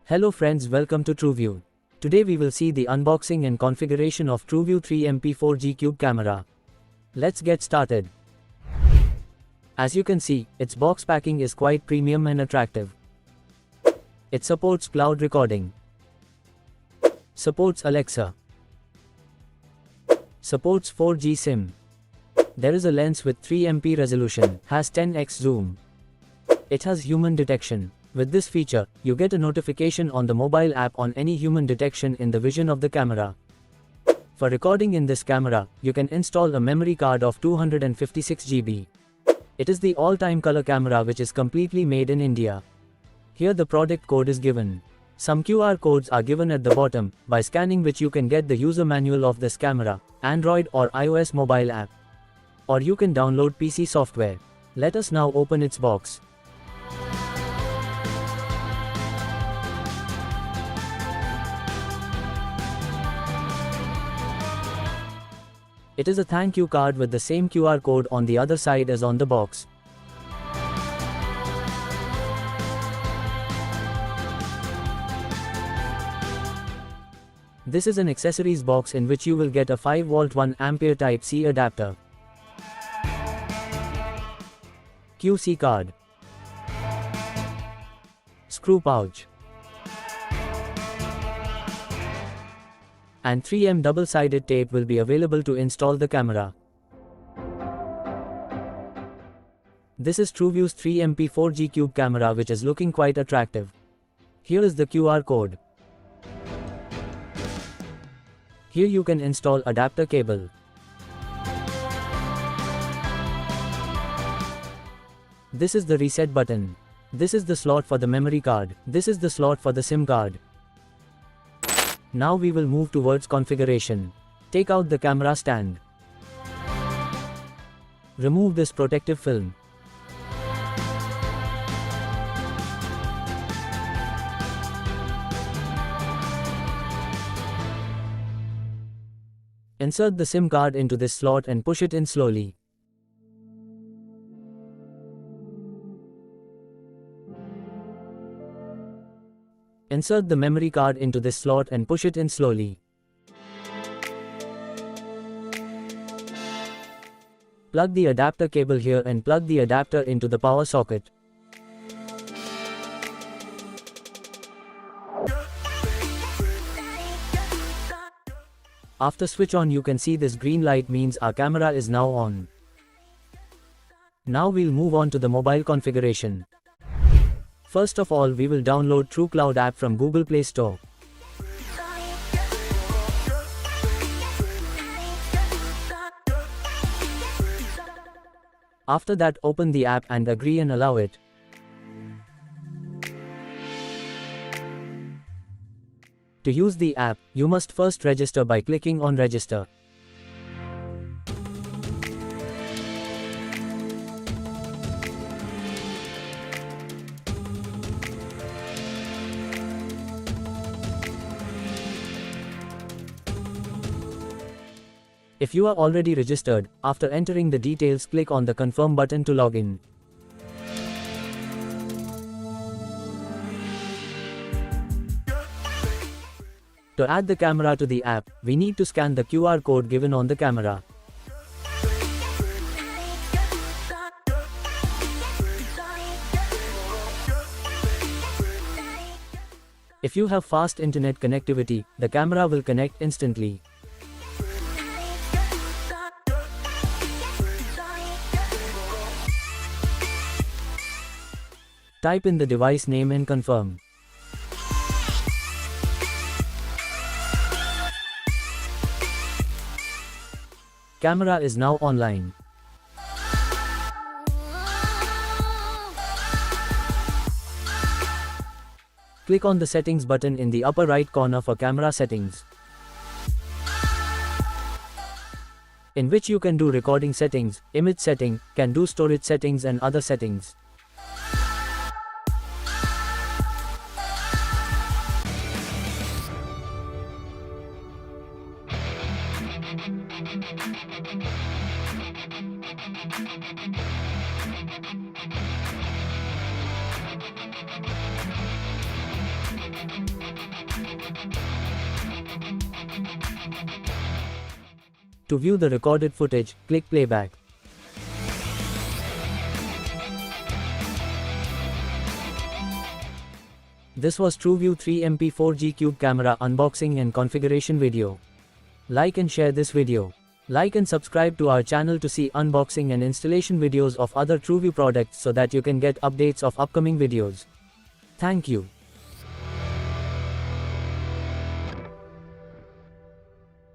Hello friends, welcome to TrueView. Today we will see the unboxing and configuration of TrueView 3 MP4 G Cube camera. Let's get started. As you can see, its box packing is quite premium and attractive. It supports cloud recording. Supports Alexa. Supports 4G SIM. There is a lens with 3MP resolution, has 10x zoom. It has human detection. With this feature, you get a notification on the mobile app on any human detection in the vision of the camera. For recording in this camera, you can install a memory card of 256 GB. It is the all-time color camera which is completely made in India. Here the product code is given. Some QR codes are given at the bottom, by scanning which you can get the user manual of this camera, Android or iOS mobile app. Or you can download PC software. Let us now open its box. It is a thank you card with the same QR code on the other side as on the box. This is an accessories box in which you will get a 5V 1A Type-C adapter. QC card. Screw pouch. And 3M double-sided tape will be available to install the camera. This is TrueView's 3MP4 G Cube camera which is looking quite attractive. Here is the QR code. Here you can install adapter cable. This is the reset button. This is the slot for the memory card. This is the slot for the SIM card. Now we will move towards configuration. Take out the camera stand. Remove this protective film. Insert the SIM card into this slot and push it in slowly. Insert the memory card into this slot and push it in slowly. Plug the adapter cable here and plug the adapter into the power socket. After switch on, you can see this green light means our camera is now on. Now we'll move on to the mobile configuration. First of all, we will download TrueCloud app from Google Play Store. After that, open the app and agree and allow it. To use the app, you must first register by clicking on Register. If you are already registered, after entering the details, click on the Confirm button to log in. To add the camera to the app, we need to scan the QR code given on the camera. If you have fast internet connectivity, the camera will connect instantly. Type in the device name and confirm. Camera is now online. Click on the settings button in the upper right corner for camera settings, in which you can do recording settings, image setting, can do storage settings and other settings. To view the recorded footage, click playback. This was TrueView 3 MP4G Cube camera unboxing and configuration video. Like and share this video. Like and subscribe to our channel to see unboxing and installation videos of other TrueView products so that you can get updates of upcoming videos. Thank you.